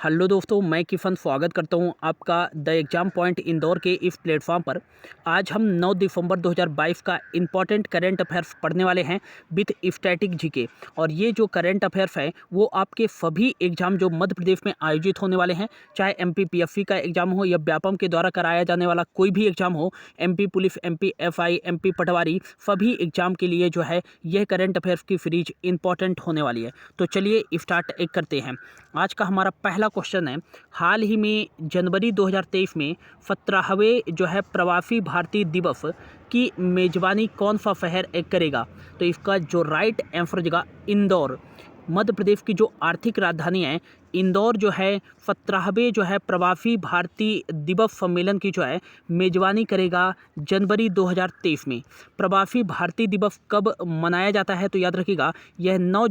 Hello दोस्तों, मैं किफ़न स्वागत करता हूं आपका द एग्ज़ाम पॉइंट इंदौर के इस प्लेटफॉर्म पर। आज हम 9 दिसंबर 2022 का इम्पॉर्टेंट करंट अफेयर्स पढ़ने वाले हैं विथ स्टैटिक जीके। और ये जो करंट अफेयर्स है वो आपके सभी एग्ज़ाम जो मध्य प्रदेश में आयोजित होने वाले हैं, चाहे एमपीपीएससी का एग्ज़ाम हो या व्यापम के द्वारा कराया जाने वाला कोई भी एग्ज़ाम हो, MP police, MP FI, MP patwari, सभी एग्ज़ाम के लिए जो है यह करंट अफेयर्स की सीरीज इंपॉर्टेंट होने वाली है। तो चलिए स्टार्ट करते हैं। आज का हमारा पहला क्वेश्चन है, हाल ही में जनवरी 2023 में 17वें जो है प्रवासी भारतीय दिवस की मेजबानी कौन सा शहर करेगा? तो इसका जो राइट आंसर हो जाएगा इंदौर। मध्य प्रदेश की जो आर्थिक राजधानी है इंदौर जो है 17वें जो है प्रवासी भारतीय दिवस सम्मेलन की जो है मेजबानी करेगा जनवरी 2023 में। प्रवासी भारतीय दिवस कब मनाया जाता है? तो याद रखिएगा यह 9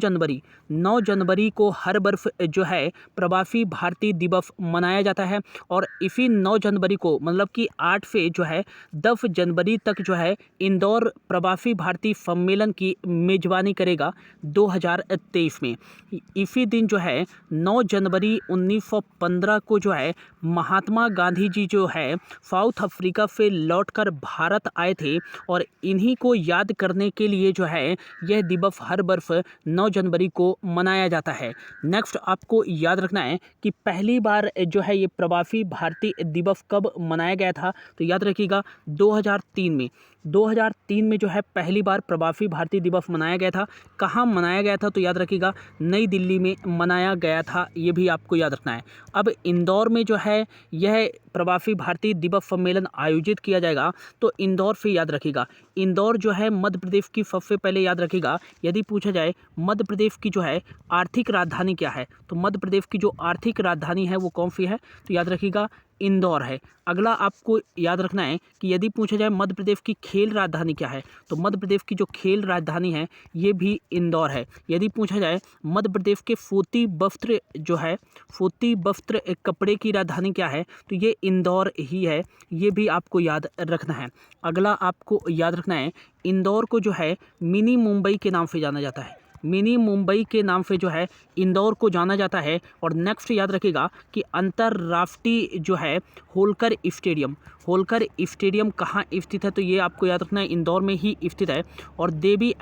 जनवरी को हर वर्ष जो है प्रवासी भारतीय दिवस मनाया जाता है। और इसी 9 जनवरी को मतलब कि 8 से जो है 10 जनवरी तक जो है इंदौर प्रवासी भारतीय सम्मेलन की मेजबानी करेगा 2023 में। इसी दिन जो है 9 जनवरी 1915 को जो है महात्मा गांधी जी जो है साउथ अफ्रीका से लौटकर भारत आए थे। और इन्हीं को याद करने के लिए जो है यह दिवस हर वर्ष 9 जनवरी को मनाया जाता है। नेक्स्ट आपको याद रखना है कि पहली बार जो है ये प्रवासी भारतीय दिवस कब मनाया गया था? तो याद रखिएगा 2003 में जो है पहली बार प्रवासी भारतीय दिवस मनाया गया था। कहाँ मनाया गया था? तो याद रखिएगा नई दिल्ली में मनाया गया था, ये भी आपको याद रखना है। अब इंदौर में जो है यह प्रवासी भारतीय दिवस सम्मेलन आयोजित किया जाएगा। तो इंदौर से याद रखिएगा, इंदौर जो है मध्य प्रदेश की सबसे पहले याद रखिएगा यदि पूछा जाए मध्य प्रदेश की जो है आर्थिक राजधानी क्या है, तो मध्य प्रदेश की जो आर्थिक राजधानी है वो कौन सी है? तो याद रखिएगा इंदौर है। अगला आपको याद रखना है कि यदि पूछा जाए मध्य प्रदेश की खेल राजधानी क्या है, तो मध्य प्रदेश की जो खेल राजधानी है ये भी इंदौर है। यदि पूछा जाए मध्य प्रदेश के सूती वस्त्र जो है सूती वस्त्र कपड़े की राजधानी क्या है, तो ये इंदौर ही है, ये भी आपको याद रखना है। अगला आपको याद रखना है इंदौर को जो है मिनी मुंबई के नाम से जाना जाता है, मिनी मुंबई के नाम से जो है इंदौर को जाना जाता है। और नेक्स्ट याद रखिएगा कि अंतर्राष्ट्रीय जो है होलकर स्टेडियम कहाँ स्थित है? तो ये आपको याद रखना है इंदौर में ही स्थित है। और देवी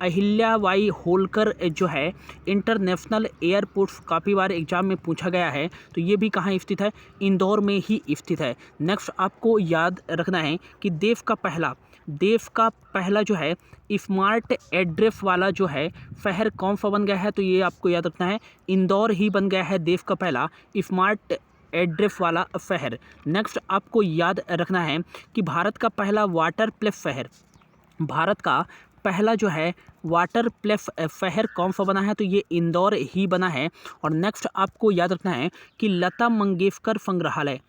अहिल्याबाई होलकर जो है इंटरनेशनल एयरपोर्ट काफ़ी बार एग्जाम में पूछा गया है, तो ये भी कहाँ स्थित है? इंदौर में ही स्थित है। नेक्स्ट आपको याद रखना है कि देश का पहला जो है स्मार्ट एड्रेस वाला जो है शहर कौन सा बन गया है? तो ये आपको याद रखना है इंदौर ही बन गया है देश का पहला स्मार्ट एड्रेस वाला शहर। नेक्स्ट आपको याद रखना है कि भारत का पहला जो है वाटर प्लेस शहर कौन सा बना है? तो ये इंदौर ही बना है। और नेक्स्ट आपको याद रखना है कि लता मंगेशकर संग्रहालय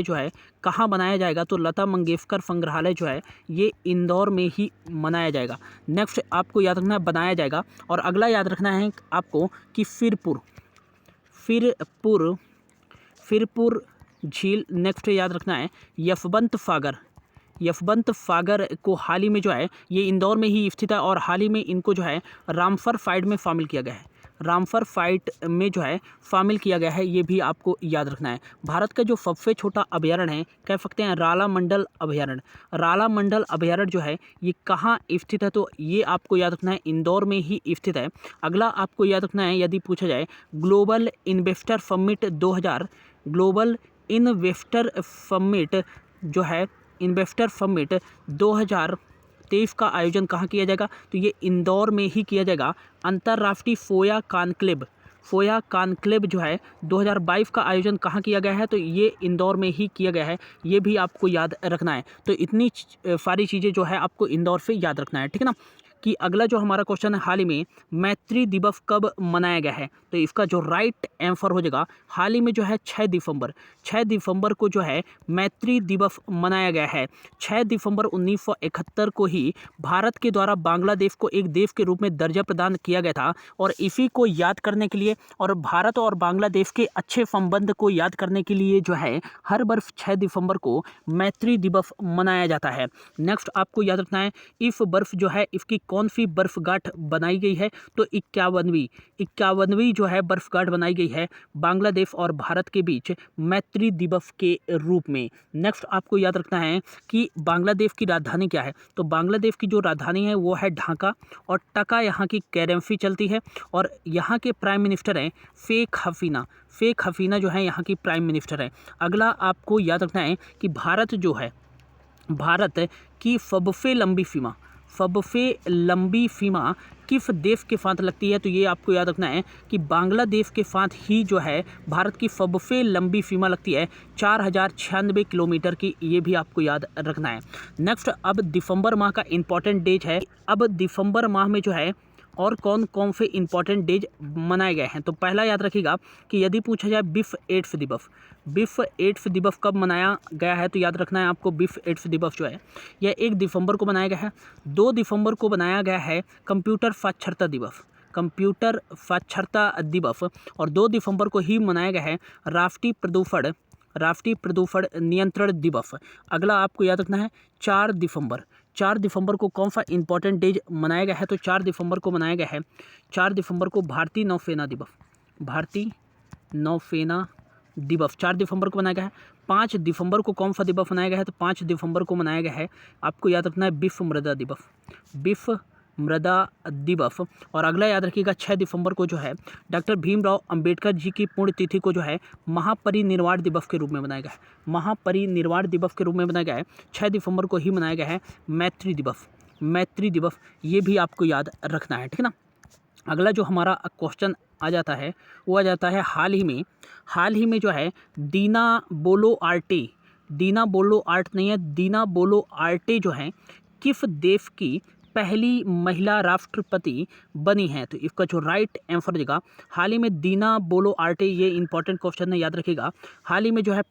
जो है कहाँ बनाया जाएगा? तो लता मंगेशकर संग्रहालय जो है ये इंदौर में ही बनाया जाएगा। नेक्स्ट आपको याद रखना है बनाया जाएगा। और अगला याद रखना है आपको कि फिरपुर झील। नेक्स्ट याद रखना है यशवंत सागर को हाल ही में जो है ये इंदौर में ही स्थित है। और हाल ही में इनको जो है रामसर साइट में शामिल किया गया है, ये भी आपको याद रखना है। भारत का जो सबसे छोटा अभयारण्य है कह सकते हैं राला मंडल अभयारण्य जो है ये कहाँ स्थित है? तो ये आपको याद रखना है इंदौर में ही स्थित है। अगला आपको याद रखना है यदि पूछा जाए ग्लोबल इन्वेस्टर समिट जो है इन्वेस्टर समिट 2023 का आयोजन कहाँ किया जाएगा? तो ये इंदौर में ही किया जाएगा। अंतर्राष्ट्रीय सोया कॉन्क्लेव जो है 2022 का आयोजन कहाँ किया गया है? तो ये इंदौर में ही किया गया है, ये भी आपको याद रखना है। तो इतनी सारी चीज़ें जो है आपको इंदौर से याद रखना है, ठीक है ना। कि अगला जो हमारा क्वेश्चन है हाल ही में मैत्री दिवस कब मनाया गया है? तो इसका जो राइट आंसर हो जाएगा हाल ही में जो है 6 दिसंबर को जो है मैत्री दिवस मनाया गया है। 6 दिसंबर 1971 को ही भारत के द्वारा बांग्लादेश को एक देश के रूप में दर्जा प्रदान किया गया था। और इसी को याद करने के लिए और भारत और बांग्लादेश के अच्छे संबंध को याद करने के लिए जो है हर वर्ष 6 दिसंबर को मैत्री दिवस मनाया जाता है। नेक्स्ट आपको याद रखना है इस वर्ष जो है इसकी कौन सी बर्फगांठ बनाई गई है? तो 51वीं जो है बर्फगांठ बनाई गई है बांग्लादेश और भारत के बीच मैत्री दिवस के रूप में। नेक्स्ट आपको याद रखना है कि बांग्लादेश की राजधानी क्या है? तो बांग्लादेश की जो राजधानी है वो है ढाका, और टका यहाँ की करेंसी चलती है, और यहाँ के प्राइम मिनिस्टर हैं शेख हसीना जो है यहाँ की प्राइम मिनिस्टर है। अगला आपको याद रखना है कि भारत की सबसे लंबी सीमा किस देश के साथ लगती है? तो ये आपको याद रखना है कि बांग्लादेश के साथ ही जो है भारत की सबसे लंबी सीमा लगती है 4096 किलोमीटर की, ये भी आपको याद रखना है। नेक्स्ट अब दिसंबर माह का इम्पॉर्टेंट डेज है। अब दिसंबर माह में जो है और कौन कौन से इंपॉर्टेंट डेज मनाए गए हैं? तो पहला याद रखिएगा कि यदि पूछा जाए विश्व एड्स दिवस कब मनाया गया है? तो याद रखना है आपको विश्व एड्स दिवस जो है यह 1 दिसंबर को मनाया गया है। 2 दिसंबर को बनाया गया है कंप्यूटर साक्षरता दिवस, और 2 दिसंबर को ही मनाया गया है राष्ट्रीय प्रदूषण नियंत्रण दिवस। अगला आपको याद रखना है 4 दिसंबर को कौन सा इंपॉर्टेंट डेज मनाया गया है? तो 4 दिसंबर को मनाया गया है, 4 दिसंबर को भारतीय नौसेना दिवस 4 दिसंबर को मनाया गया है। 5 दिसंबर को कौन सा दिवस मनाया गया है? तो 5 दिसंबर को मनाया गया है, आपको याद रखना है विश्व मृदा दिवस। और अगला याद रखिएगा 6 दिसंबर को जो है डॉक्टर भीमराव अंबेडकर जी की पुण्यतिथि को जो है महापरिनिर्वाण दिवस के रूप में बनाया गया है। 6 दिसंबर को ही मनाया गया है मैत्री दिवस, ये भी आपको याद रखना है, ठीक है ना। अगला जो हमारा क्वेश्चन आ जाता है वो आ जाता है हाल ही में जो है दीना बोलो आर्टे जो है किस देश की पहली महिला राष्ट्रपति बनी है? तो इसका जो राइट आंसर देगा हाल ही में दीना बोलो आर्टे, ये इंपॉर्टेंट क्वेश्चन है, याद रखिएगा। हाल ही में जो है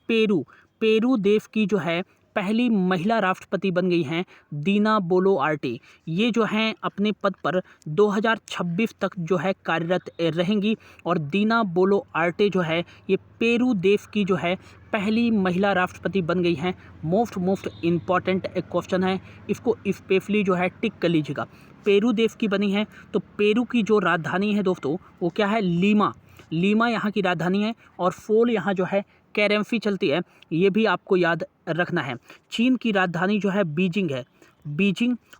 पेरू देश की जो है पहली महिला राष्ट्रपति बन गई हैं दीना बोलो आर्टे। ये जो हैं अपने पद पर 2026 तक जो है कार्यरत रहेंगी, और दीना बोलो आर्टे जो है ये पेरू देश की जो है पहली महिला राष्ट्रपति बन गई हैं। मोस्ट इम्पॉर्टेंट एक क्वेश्चन है, इसको स्पेशली जो है टिक कर लीजिएगा। पेरू देश की बनी है, तो पेरू की जो राजधानी है दोस्तों वो क्या है? लीमा यहाँ की राजधानी है, और सोल यहाँ जो है करेंसी चलती है, ये भी आपको याद रखना है। चीन की राजधानी जो है बीजिंग,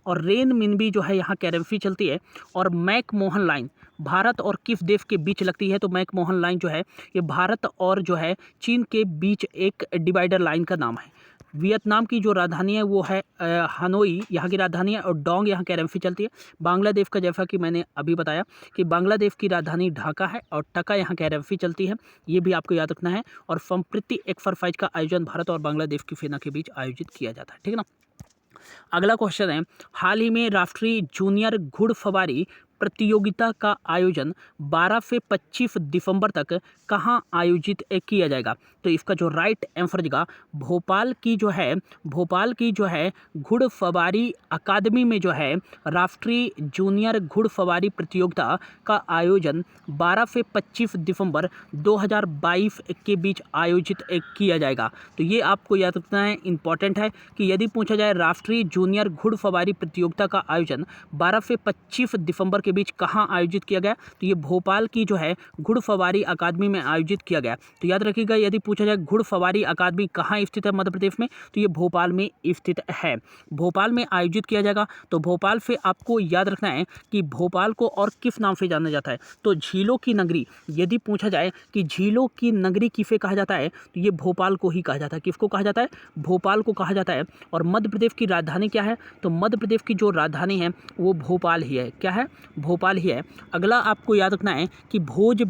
और रेनमिनबी जो है यहाँ करेंसी चलती है। और मैकमोहन लाइन भारत और किस देश के बीच लगती है? तो मैकमोहन लाइन जो है ये भारत और जो है चीन के बीच एक डिवाइडर लाइन का नाम है। वियतनाम की जो राजधानी है वो है हनोई यहाँ की राजधानी है, और डोंग यहाँ करेंसी चलती है। बांग्लादेश का जैसा कि मैंने अभी बताया कि बांग्लादेश की राजधानी ढाका है, और टका यहाँ करेंसी चलती है, ये भी आपको याद रखना है। और संप्रति एक्सरसाइज का आयोजन भारत और बांग्लादेश की सेना के बीच आयोजित किया जाता है, ठीक है ना। अगला क्वेश्चन है हाल ही में राष्ट्रीय जूनियर घुड़सवारी प्रतियोगिता का आयोजन 12 से 25 दिसंबर तक कहाँ आयोजित किया जाएगा? तो इसका जो राइट आंसर देगा भोपाल की जो है घुड़सवारी अकादमी में जो है राष्ट्रीय जूनियर घुड़सवारी प्रतियोगिता का आयोजन 12 से 25 दिसंबर 2022 के बीच आयोजित किया जाएगा। तो ये आपको याद रखना है, इंपॉर्टेंट है कि यदि पूछा जाए राष्ट्रीय जूनियर घुड़सवारी प्रतियोगिता का आयोजन 12 से 25 दिसंबर के बीच कहाँ आयोजित किया गया, तो ये भोपाल की जो है घुड़सवारी अकादमी में आयोजित किया गया। तो याद रखिएगा यदि पूछा जाए घुड़सवारी अकादमी कहाँ स्थित है मध्य प्रदेश में, तो ये भोपाल में स्थित है, भोपाल में आयोजित किया जाएगा। तो भोपाल से आपको याद रखना है कि भोपाल को और किस नाम से जाना जाता है? तो झीलों की नगरी। यदि पूछा जाए कि झीलों की नगरी किसे कहा जाता है, तो ये भोपाल को ही कहा जाता है। किसको कहा जाता है? भोपाल को कहा जाता है। और मध्य प्रदेश की राजधानी क्या है? तो मध्य प्रदेश की जो राजधानी है वो भोपाल ही है। क्या है? भोपाल ही है। अगला आपको याद रखना है कि भोज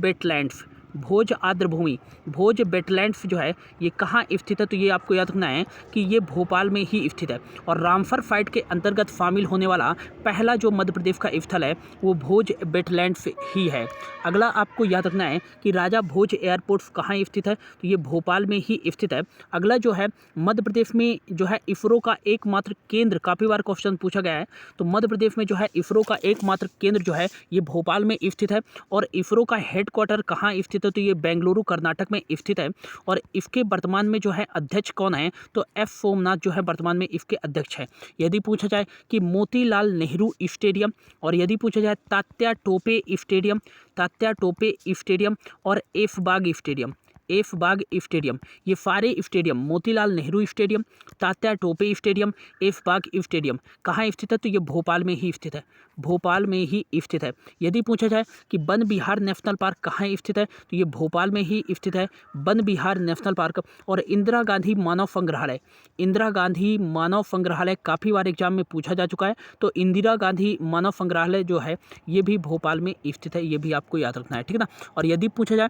वेटलैंड्स जो है ये कहाँ स्थित है? तो ये आपको याद रखना है कि ये भोपाल में ही स्थित है। और रामसर साइट के अंतर्गत शामिल होने वाला पहला जो मध्य प्रदेश का स्थल है वो भोज वेटलैंड्स ही है। अगला आपको याद रखना है कि राजा भोज एयरपोर्ट कहाँ स्थित है? तो ये भोपाल में ही स्थित है। अगला जो है मध्य प्रदेश में जो है इसरो का एकमात्र केंद्र, काफ़ी बार क्वेश्चन पूछा गया है, तो मध्य प्रदेश में जो है इसरो का एकमात्र केंद्र जो है ये भोपाल में स्थित है। और इसरो का हेडक्वार्टर कहाँ स्थित स्थित है? तो ये बेंगलुरु कर्नाटक में स्थित है। और इसके वर्तमान में जो है अध्यक्ष कौन है? तो एफ सोमनाथ जो है वर्तमान में इसके अध्यक्ष है। यदि पूछा जाए कि मोतीलाल नेहरू स्टेडियम, और यदि पूछा जाए तात्या टोपे स्टेडियम, तात्या टोपे स्टेडियम और ऐशबाग स्टेडियम, ऐशबाग स्टेडियम, ये सारे stadium, Motilal Nehru stadium, Tatya Tope stadium, Aishbagh stadium कहाँ स्थित है? तो ये भोपाल में ही स्थित है, भोपाल में ही स्थित है। यदि पूछा जाए कि वन विहार नेशनल पार्क कहाँ स्थित है? तो ये भोपाल में ही स्थित है, वन विहार नेशनल पार्क। और इंदिरा गांधी मानव संग्रहालय, इंदिरा गांधी मानव संग्रहालय काफ़ी बार एग्जाम में पूछा जा चुका है। तो इंदिरा गांधी मानव संग्रहालय जो है ये भी भोपाल में स्थित है, ये भी आपको याद रखना है, ठीक है ना। और यदि पूछा जाए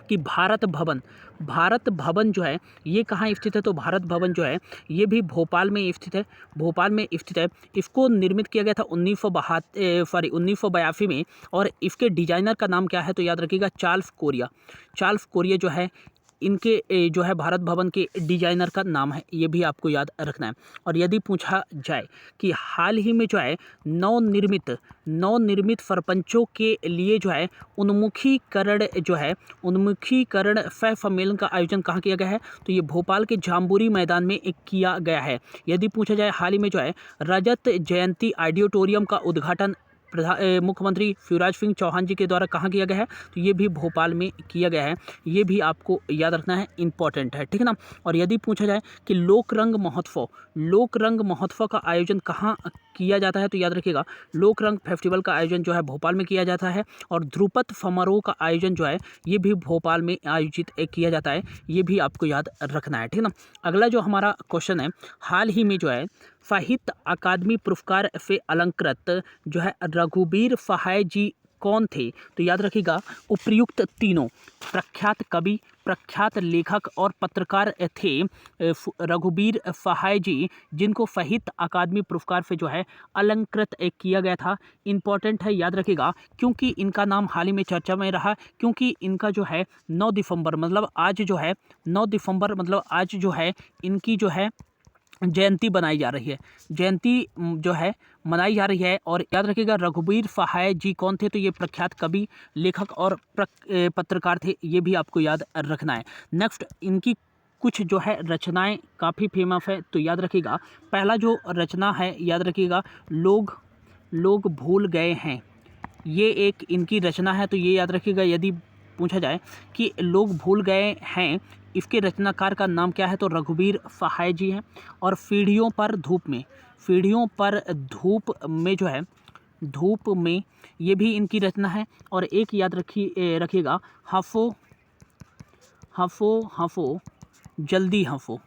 कि भारत भवन, भारत भवन जो है ये कहाँ स्थित है? तो भारत भवन जो है ये भी भोपाल में स्थित है, भोपाल में स्थित है। इसको निर्मित किया गया था 1982 में। और इसके डिजाइनर का नाम क्या है? तो याद रखिएगा चार्ल्स कोरिया, चार्ल्स कोरिया जो है इनके जो है भारत भवन के डिजाइनर का नाम है, ये भी आपको याद रखना है। और यदि पूछा जाए कि हाल ही में जो है नवनिर्मित सरपंचों के लिए जो है उन्मुखीकरण सह सम्मेलन का आयोजन कहाँ किया गया है? तो ये भोपाल के जाम्बूरी मैदान में किया गया है। यदि पूछा जाए हाल ही में जो है रजत जयंती ऑडिटोरियम का उद्घाटन मुख्यमंत्री शिवराज सिंह चौहान जी के द्वारा कहाँ किया गया है? तो ये भी भोपाल में किया गया है, ये भी आपको याद रखना है, इंपॉर्टेंट है, ठीक है ना। और यदि पूछा जाए कि लोक रंग महोत्सव का आयोजन कहाँ किया जाता है? तो याद रखिएगा लोक रंग फेस्टिवल का आयोजन जो है भोपाल में किया जाता है। और ध्रुपद समारोह का आयोजन जो है ये भी भोपाल में आयोजित किया जाता है, ये भी आपको याद रखना है, ठीक है ना। अगला जो हमारा क्वेश्चन है, हाल ही में जो है साहित्य अकादमी पुरस्कार से अलंकृत जो है रघुबीर सहाय जी कौन थे? तो याद रखिएगा उपर्युक्त तीनों प्रख्यात कवि, प्रख्यात लेखक और पत्रकार थे रघुबीर सहाय जी, जिनको साहित्य अकादमी पुरस्कार से जो है अलंकृत किया गया था। इंपॉर्टेंट है, याद रखिएगा, क्योंकि इनका नाम हाल ही में चर्चा में रहा, क्योंकि इनका जो है 9 दिसंबर मतलब आज जो है 9 दिसंबर मतलब आज जो है इनकी जो है जयंती बनाई जा रही है, जयंती जो है मनाई जा रही है। और याद रखिएगा रघुबीर सहाय जी कौन थे? तो ये प्रख्यात कवि, लेखक और पत्रकार थे, ये भी आपको याद रखना है। नेक्स्ट इनकी कुछ जो है रचनाएं काफ़ी फेमस है, तो याद रखिएगा पहला जो रचना है याद रखिएगा लोग भूल गए हैं, ये एक इनकी रचना है। तो ये याद रखिएगा यदि पूछा जाए कि लोग भूल गए हैं, इसके रचनाकार का नाम क्या है? तो रघुबीर सहाय जी हैं। और सीढ़ियों पर धूप में जो है धूप में, ये भी इनकी रचना है। और एक याद रखिएगा हफो जल्दी हफो,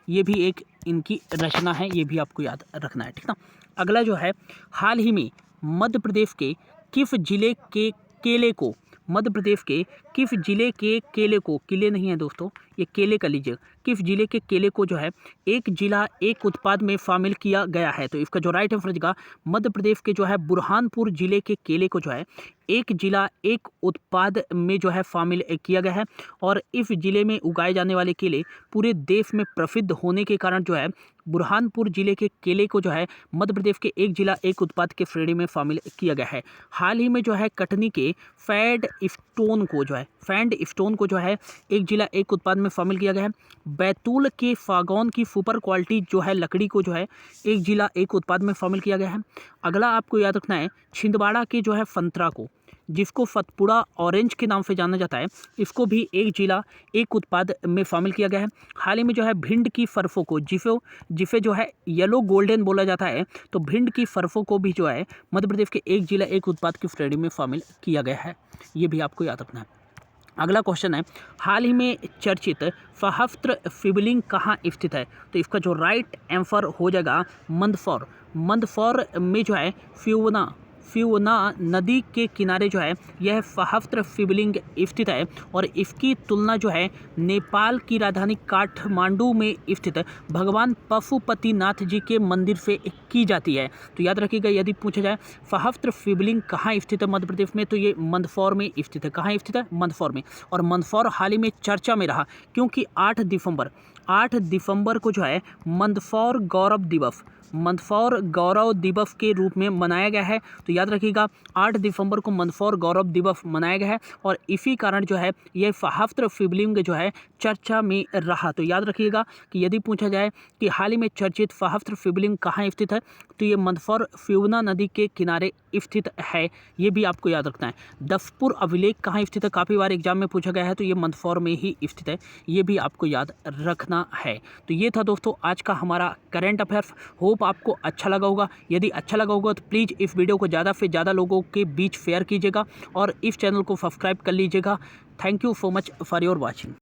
ये भी एक इनकी रचना है, ये भी आपको याद रखना है, ठीक ना। अगला जो है हाल ही में मध्य प्रदेश के किस जिले के केले को, मध्य प्रदेश के किस जिले के केले को, किले नहीं है दोस्तों, ये केले का लीजिए, किस जिले के केले को जो है एक जिला एक उत्पाद में शामिल किया गया है? तो इसका जो राइट आंसर होगा मध्य प्रदेश के जो है बुरहानपुर जिले के केले को जो है एक जिला एक उत्पाद में जो है शामिल किया गया है। और इस जिले में उगाए जाने वाले केले पूरे देश में प्रसिद्ध होने के कारण जो है बुरहानपुर जिले के केले को जो है मध्य प्रदेश के एक जिला एक उत्पाद के श्रेणी में शामिल किया गया है। हाल ही में जो है कटनी के सैंड स्टोन को जो है एक जिला एक उत्पाद में शामिल किया गया है। बैतूल के सागौन की सुपर क्वालिटी जो है लकड़ी को जो है एक जिला एक उत्पाद में शामिल किया गया है। अगला आपको याद रखना है छिंदवाड़ा के जो है संतरा को, जिसको सतपुड़ा ऑरेंज के नाम से जाना जाता है, इसको भी एक जिला एक उत्पाद में शामिल किया गया है। हाल ही में जो है भिंड की सरसों को, जिसे जो है येलो गोल्डन बोला जाता है, तो भिंड की सरसों को भी जो है मध्य प्रदेश के एक जिला एक उत्पाद की श्रेणी में शामिल किया गया है, ये भी आपको याद रखना है। अगला क्वेश्चन है हाल ही में चर्चित सहस्त्र शिवलिंग कहाँ स्थित है? तो इसका जो राइट आंसर हो जाएगा मंदसौर में जो है फ्यूना नदी के किनारे जो है यह सहस्त्र शिवलिंग स्थित है। और इसकी तुलना जो है नेपाल की राजधानी काठमांडू में स्थित भगवान पशुपतिनाथ जी के मंदिर से की जाती है। तो याद रखिएगा यदि पूछा जाए सहस्त्र शिवलिंग कहाँ स्थित है मध्य प्रदेश में, तो ये मंदसौर में स्थित है। कहाँ स्थित है? मंदसौर में। और मंदसौर हाल ही में चर्चा में रहा, क्योंकि 8 दिसंबर को जो है मंदसौर गौरव मंदसौर गौरव दिवस के रूप में मनाया गया है। तो याद रखिएगा 8 दिसंबर को मंदसौर गौरव दिवस मनाया गया है और इसी कारण जो है ये सहस्त्र शिवलिंग जो है चर्चा में रहा। तो याद रखिएगा कि यदि पूछा जाए कि हाल ही में चर्चित सहस्त्र शिवलिंग कहाँ स्थित है, तो ये मंदसौर शिवना नदी के किनारे स्थित है, ये भी आपको याद रखना है। दसपुर अभिलेख कहाँ स्थित है, काफ़ी बार एग्जाम में पूछा गया है, तो ये मंदसौर में ही स्थित है, ये भी आपको याद रखना है। तो ये था दोस्तों आज का हमारा करंट अफेयर्स। होप आपको अच्छा लगा होगा। यदि अच्छा लगा होगा तो प्लीज़ इस वीडियो को ज़्यादा से ज़्यादा लोगों के बीच शेयर कीजिएगा और इस चैनल को सब्सक्राइब कर लीजिएगा। Thank you so much for your watching.